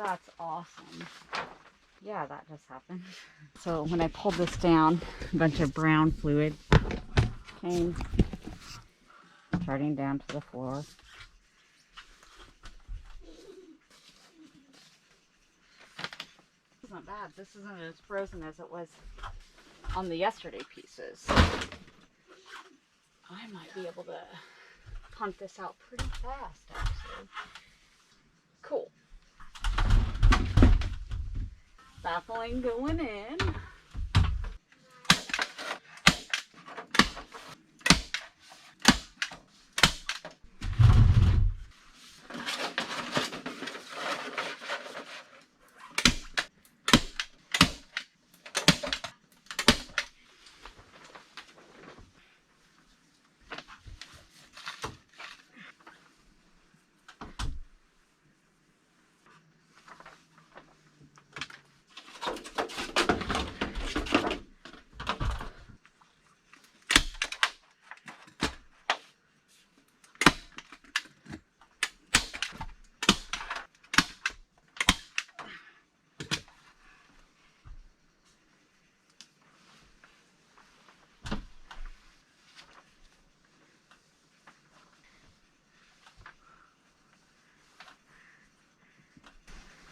That's awesome. Yeah, that just happened. So when I pulled this down, a bunch of brown fluid came starting down to the floor. This isn't bad. This isn't as frozen as it was on the yesterday pieces. I might be able to pump this out pretty fast, actually. Cool. Baffling going in.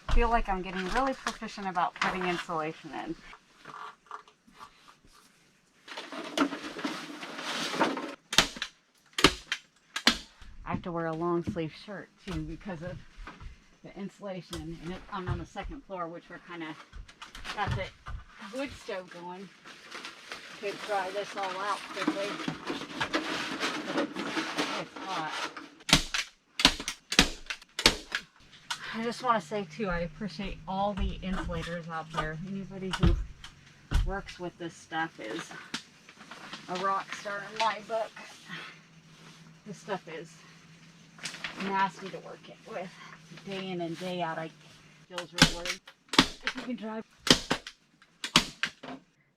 I feel like I'm getting really proficient about putting insulation in. I have to wear a long sleeve shirt too because of the insulation, and I'm on the second floor, which we're kind of got the wood stove going to dry this all out quickly. But it's hot. I just want to say too, I appreciate all the insulators out there. Anybody who works with this stuff is a rock star in my book. This stuff is nasty to work with. Day in and day out, I feels rewarding. If you can drive.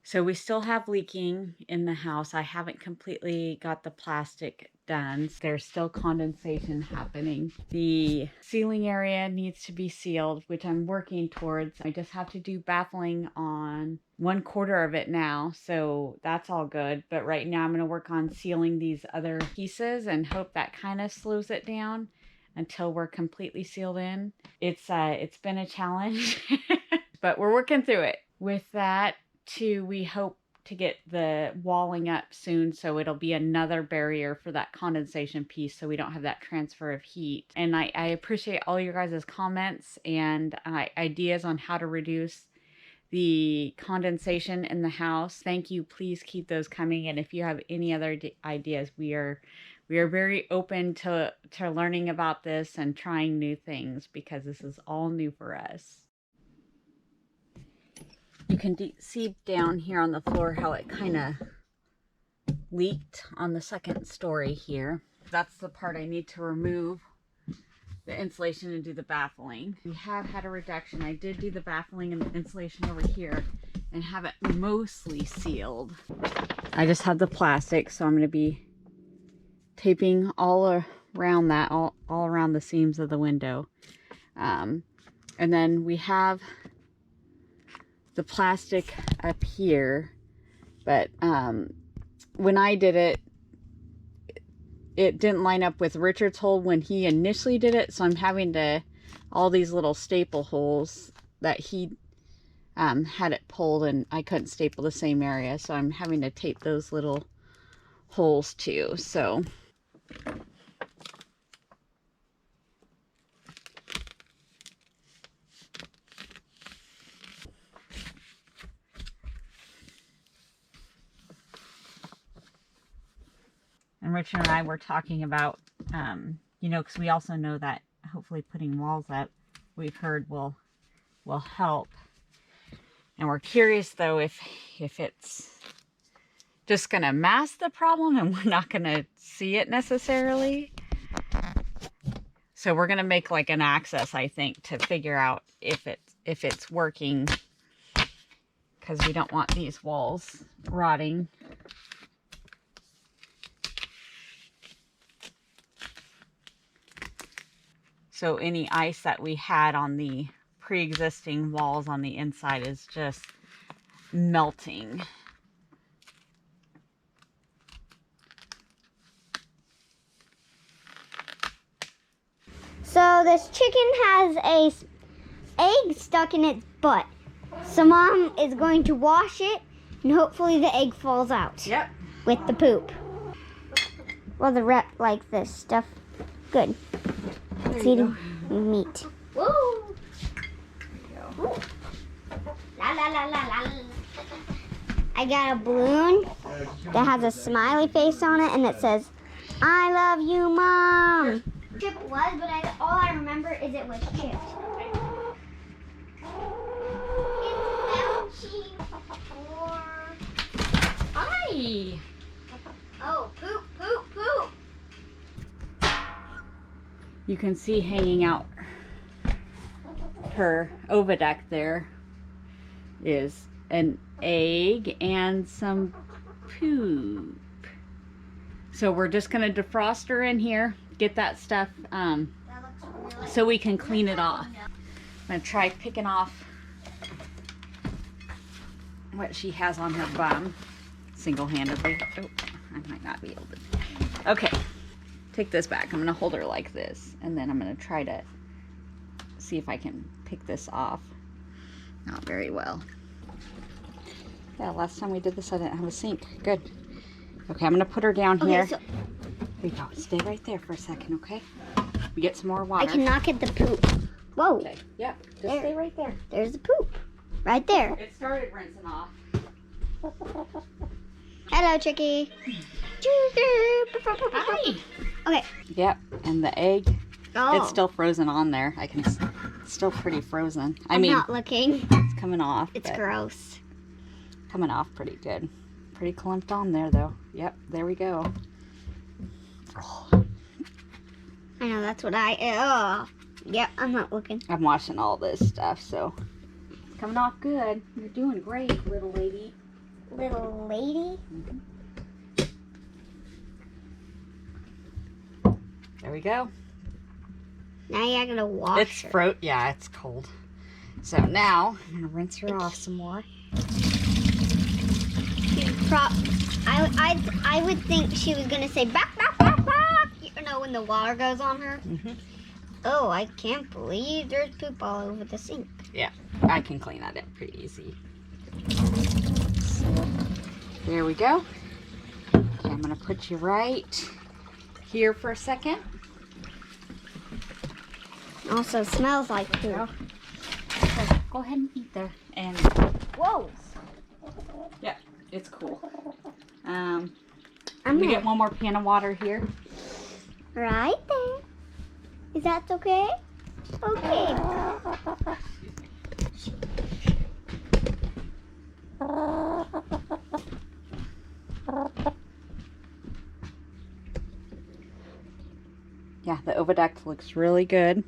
So we still have leaking in the house. I haven't completely got the plastic done. There's still condensation happening. The ceiling area needs to be sealed, which I'm working towards. I just have to do baffling on 1/4 of it now, so that's all good. But right now I'm going to work on sealing these other pieces and hope that kind of slows it down until we're completely sealed in. It's been a challenge, but we're working through it. With that, too, we hope to get the walling up soon, so it'll be another barrier for that condensation piece, so we don't have that transfer of heat. And I appreciate all your guys' comments and ideas on how to reduce the condensation in the house. Thank you. Please keep those coming. And if you have any other ideas, we are very open to learning about this and trying new things, because this is all new for us. You can see down here on the floor how it kind of leaked on the second story here. That's the part I need to remove the insulation and do the baffling. We have had a reduction. I did do the baffling and the insulation over here and have it mostly sealed. I just have the plastic, so I'm going to be taping all around that, all around the seams of the window. And then we have the plastic up here, but when I did it, it didn't line up with Richard's hole when he initially did it, so I'm having to, all these little staple holes that he had it pulled, and I couldn't staple the same area, so I'm having to tape those little holes too. So and Richard and I were talking about, you know, because we also know that hopefully putting walls up, we've heard will help. And we're curious though if it's just going to mask the problem and we're not going to see it necessarily. So we're going to make like an access, I think, to figure out if it's working, because we don't want these walls rotting. So any ice that we had on the pre-existing walls on the inside is just melting. So this chicken has a egg stuck in its butt. So Mom is going to wash it, and hopefully the egg falls out. Yep. With the poop. Well, the rep like this stuff. Good. It's eating meat. Woo! La la la la la. I got a balloon that has a smiley face on it, and it says, "I love you, Mom." Chip was, but all I remember is it was chipped. Hi. Oh, poop, poop, poop. You can see hanging out her oviduct there is an egg and some poop. So we're just gonna defrost her in here, get that stuff so we can clean it off. I'm gonna try picking off what she has on her bum single-handedly. Oh, I might not be able to. Okay, take this back. I'm gonna hold her like this, and then I'm gonna try to see if I can pick this off. Not very well. Yeah, last time we did this I didn't have a sink. Good. Okay, I'm gonna put her down here. So There you go. Stay right there for a second, okay? We get some more water. I cannot get the poop. Whoa. Okay, yep. Just There. stay right there. There's the poop. Right there. It started rinsing off. Hello, Chicky. Hi. Okay. Yep, and the egg, Oh. it's still frozen on there. It's still pretty frozen. I I'm mean, not looking. it's coming off. It's but gross. coming off pretty good. Pretty clumped on there, though. Yep, there we go. I know, that's what Yep, I'm not looking. I'm washing all this stuff, so it's coming off good. You're doing great, little lady. Little lady. There we go. Now you're gonna wash It's her. yeah, it's cold. So now I'm gonna rinse her off some more. I would think she was gonna say back, back, back, back. You know, when the water goes on her. Oh, I can't believe there's poop all over the sink. Yeah, I can clean that up pretty easy. There we go. Okay, I'm gonna put you right here for a second. Also smells like poop. Okay, go ahead and eat there. And Whoa. yeah, it's cool. I'm Let me gonna get one more pan of water here. right there. Is that okay? Okay. Yeah, the oviduct looks really good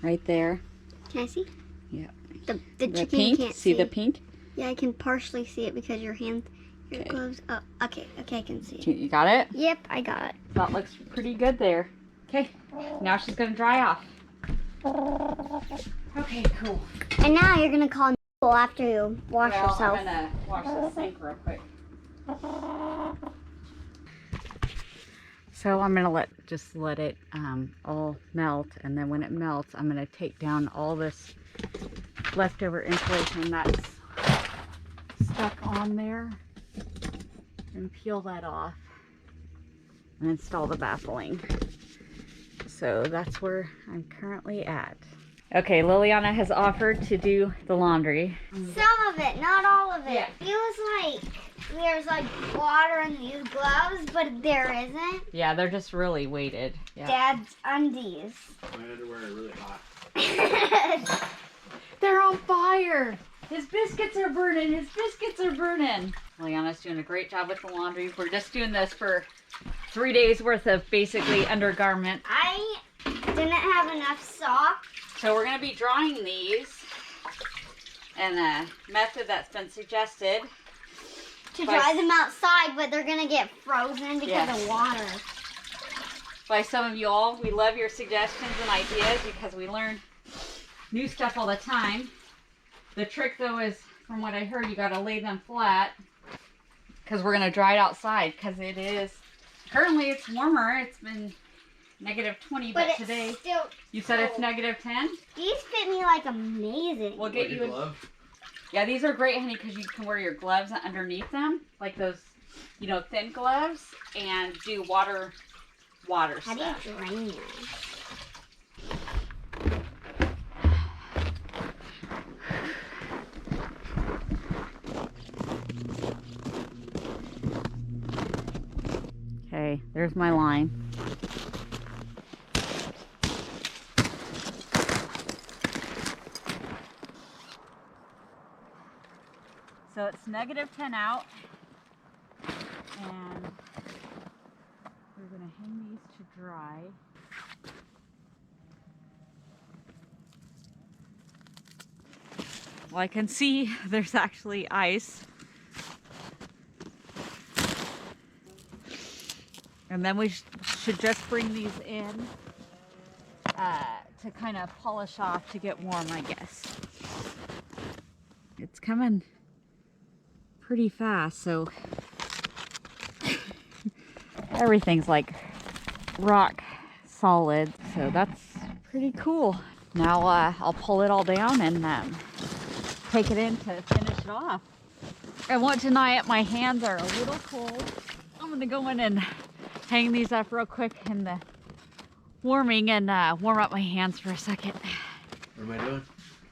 right there. Can I see? Yeah. The The chicken pink, can't see the pink? Yeah, I can partially see it because your Okay. gloves. Oh, okay, I can see it. You got it? Yep, I got it. That looks pretty good there. Okay, now she's gonna dry off. Okay, cool. And now you're gonna call Nicole after you wash Well, yourself. I'm gonna wash the sink real quick. So I'm gonna just let it all melt, and then when it melts, I'm gonna take down all this leftover insulation that's stuck on there and peel that off and install the baffling. So that's where I'm currently at. Okay, Liliana has offered to do the laundry. Some of it, not all of it. Yeah. It was like there's like water in these gloves, but there isn't. Yeah, they're just really weighted. Yeah. Dad's undies. My underwear are really hot. They're on fire! His biscuits are burning! His biscuits are burning! Liliana's doing a great job with the laundry. We're just doing this for 3 days worth of basically undergarment. I didn't have enough socks. So we're going to be drying these in a method that's been suggested To By- dry them outside, but they're gonna get frozen because Yes. of water. by some of you all. We love your suggestions and ideas because we learn new stuff all the time. The trick though is, from what I heard, you gotta lay them flat because we're gonna dry it outside because it is, currently it's warmer. It's been -20, but today, still you said it's -10? These fit me like amazing. We'll get you a glove. Yeah, these are great, honey, because you can wear your gloves underneath them, like those, you know, thin gloves, and do water stuff. How do you drain them? Okay, there's my line. So it's -10 out, and we're gonna hang these to dry. Well, I can see there's actually ice. And then we should just bring these in to kind of polish off to get warm, I guess. It's coming pretty fast, so everything's like rock solid, so that's pretty cool. Now I'll pull it all down and take it in to finish it off. I won't deny it, my hands are a little cold. I'm gonna go in and hang these up real quick in the warming and warm up my hands for a second. What am I doing?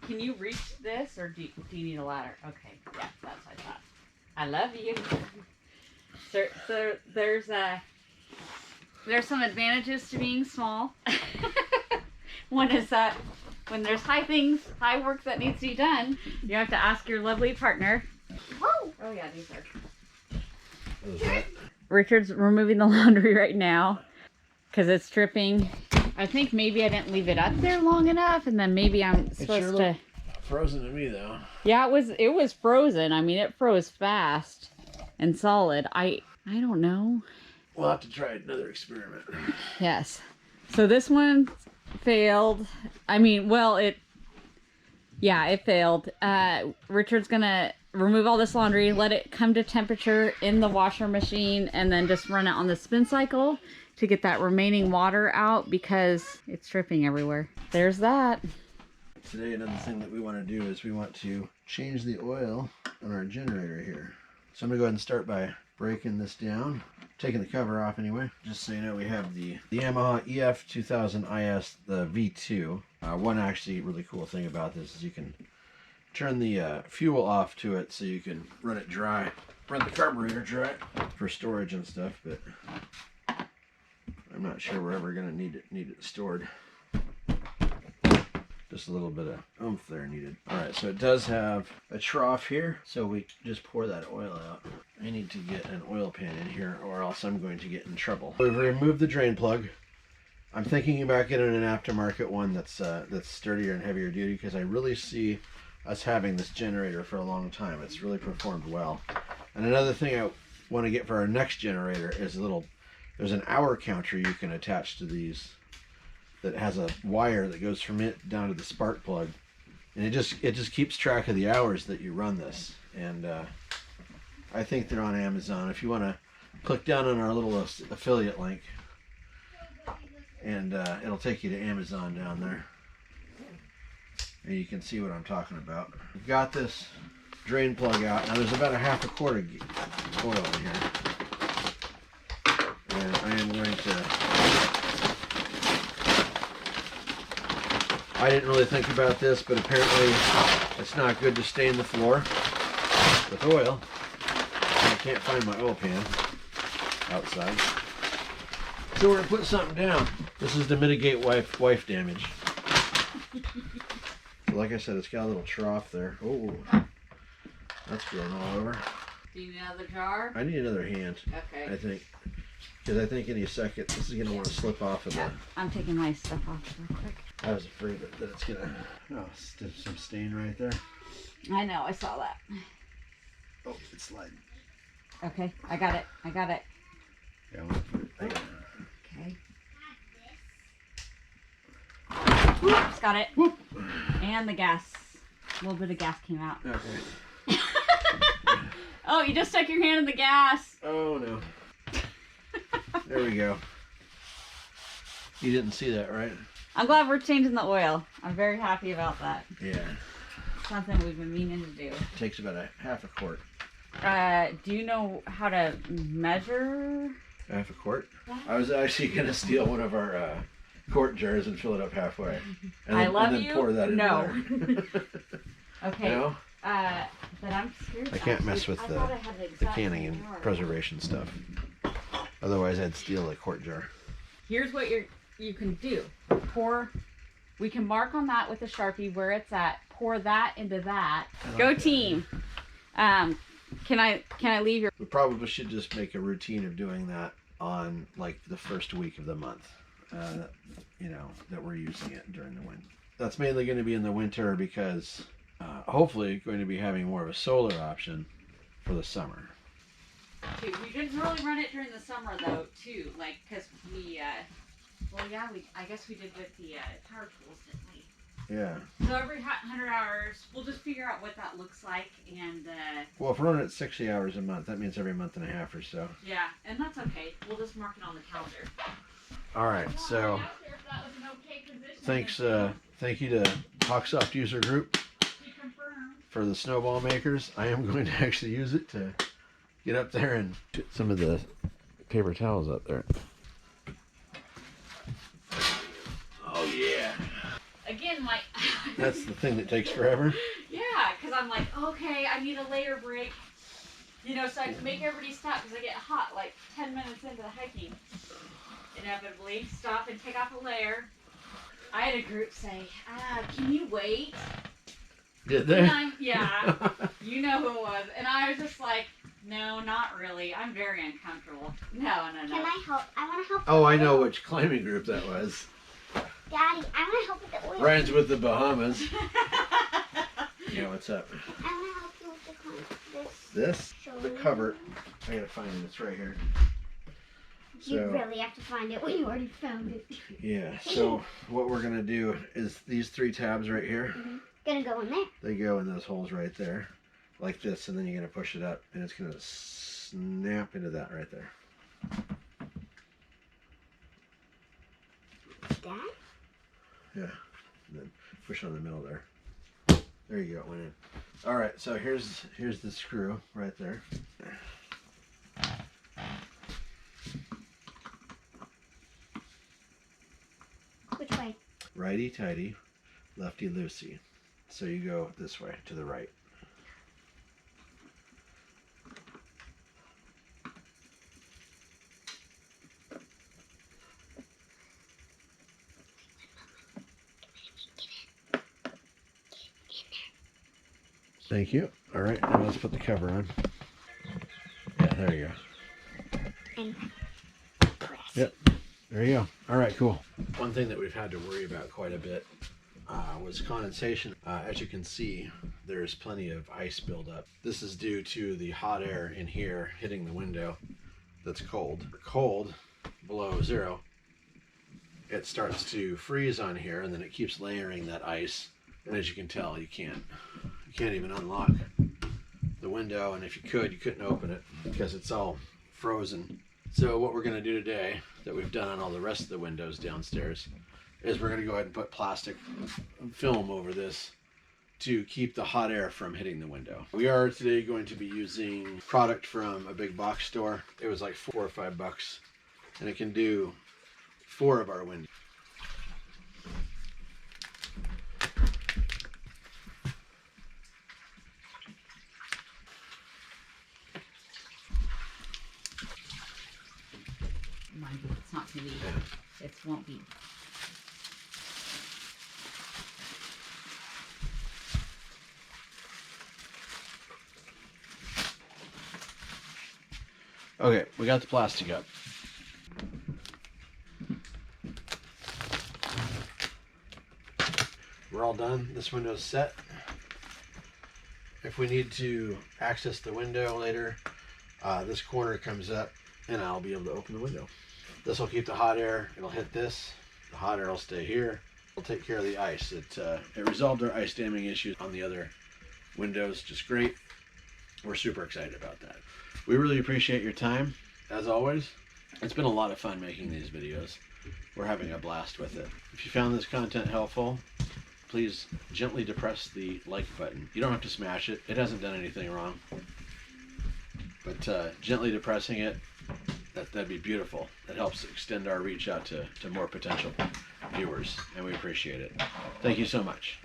Can you reach this, or do you need a ladder? Okay, yeah, that's what I thought. I love you. So there's some advantages to being small. One is that when there's high work that needs to be done, you have to ask your lovely partner. Whoa! Oh yeah, these are. What is that? Richard's removing the laundry right now because it's dripping. I think maybe I didn't leave it up there long enough, and then maybe I'm supposed to. Frozen to me though. Yeah, it was frozen. I mean, it froze fast and solid. I don't know. We'll have to try another experiment. Yes. So this one failed. I mean, well, it failed. Richard's gonna remove all this laundry, let it come to temperature in the washer machine, and then just run it on the spin cycle to get that remaining water out because it's dripping everywhere. There's that. Today, another thing that we want to do is we want to change the oil on our generator here. So I'm going to go ahead and start by breaking this down, taking the cover off anyway. Just so you know, we have the Yamaha EF2000IS, the V2. One actually really cool thing about this is you can turn the fuel off to it so you can run it dry, run the carburetor dry for storage and stuff, but I'm not sure we're ever going to need it stored. Just a little bit of oomph there needed. Alright, so it does have a trough here, so we just pour that oil out. I need to get an oil pan in here or else I'm going to get in trouble. We've removed the drain plug. I'm thinking about getting an aftermarket one that's sturdier and heavier duty because I really see us having this generator for a long time. It's really performed well. And another thing I want to get for our next generator is there's an hour counter you can attach to these that has a wire that goes from it down to the spark plug, and it just keeps track of the hours that you run this. And I think they're on Amazon. If you want to click down on our little affiliate link, and it'll take you to Amazon down there, and you can see what I'm talking about. We've got this drain plug out. Now there's about a half a quart of oil in here, and I am going to. I didn't really think about this, but apparently it's not good to stain the floor with oil. I can't find my oil pan outside. So we're going to put something down. This is to mitigate wife damage. So like I said, it's got a little trough there. Oh, that's going all over. Do you need another jar? I need another hand, Okay. I think. Because I think any second this is going to want to slip off of the... I'm taking my stuff off real quick. I was afraid that it's going to... Oh, some stain right there. I know, I saw that. Oh, it's sliding. Okay, I got it. Yeah, I'm going to put it there. Okay. Oops, got it. And the gas, a little bit of gas came out. Okay. Oh, you just stuck your hand in the gas. Oh no. There we go. You didn't see that, right? I'm glad we're changing the oil. I'm very happy about that. Yeah. Something we've been meaning to do. It takes about a half a quart. Do you know how to measure? Half a quart? I was actually going to steal one of our quart jars and fill it up halfway. And then, love and then you. pour that in No. there. Okay. No? But I'm scared. I can't mess with the canning and preservation stuff. Otherwise, I'd steal a quart jar. Here's what you can do. Pour. We can mark on that with a Sharpie where it's at. Pour that into that. Go team. Can I leave your? We probably should just make a routine of doing that on like the first week of the month. You know, that we're using it during the winter. That's mainly going to be in the winter because hopefully going to be having more of a solar option for the summer. We didn't really run it during the summer though, too. Like, cause we, I guess we did with the power tools, didn't we? Yeah. So every 100 hours, we'll just figure out what that looks like, and well, if we're running at 60 hours a month, that means every month and a half or so. yeah, and that's okay. We'll just mark it on the calendar. All right, so thanks. Thank you to Hawksoft User Group for the snowball makers. I am going to actually use it to get up there and put some of the paper towels up there. Oh yeah. Again, like That's the thing that takes forever. yeah, because I'm like, okay, I need a layer break. You know, so I can make everybody stop because I get hot like 10 minutes into the hiking. Inevitably, stop and take off a layer. I had a group say, can you wait? Did they? Yeah, you know who it was. And I was just like, no, not really. I'm very uncomfortable. No. Can I help? I want to help. Oh, I know which climbing group that was. Daddy, I want to help with the oil. Ryan's with the Bahamas. Yeah, what's up? I want to help you with This? The Shoulder. cover. I gotta find it. It's right here. You So, really have to find it when you already found it. yeah, so what we're gonna do is these 3 tabs right here, Gonna go in there. they go in those holes right there, like this, and then you're gonna push it up, and it's gonna snap into that right there. Dad? Yeah, and then push on the middle there. There you go, it went in. All right, so here's the screw right there. Which way? Righty tighty, lefty loosey. So you go this way to the right. Thank you. All right, now let's put the cover on. Yeah, there you go. And press. Yep, there you go. All right, cool. One thing that we've had to worry about quite a bit was condensation. As you can see, there's plenty of ice buildup. This is due to the hot air in here hitting the window that's cold. Cold, below 0, it starts to freeze on here, and then it keeps layering that ice. And as you can tell, you can't even unlock the window, and if you could, you couldn't open it because it's all frozen. So what we're going to do today, that we've done on all the rest of the windows downstairs, is we're going to go ahead and put plastic film over this to keep the hot air from hitting the window. We are today going to be using product from a big box store. It was like $4 or $5, and it can do 4 of our windows. Mind you, it's not gonna be. It won't be. Okay, we got the plastic up. We're all done. This window's set. If we need to access the window later, this corner comes up and I'll be able to open the window. This will keep the hot air. It'll hit this. The hot air will stay here. We'll take care of the ice. It resolved our ice damming issues on the other windows just great. We're super excited about that. We really appreciate your time, as always. It's been a lot of fun making these videos. We're having a blast with it. If you found this content helpful, please gently depress the like button. You don't have to smash it. It hasn't done anything wrong. But gently depressing it, that'd be beautiful. It helps extend our reach out to more potential viewers, and we appreciate it. Thank you so much.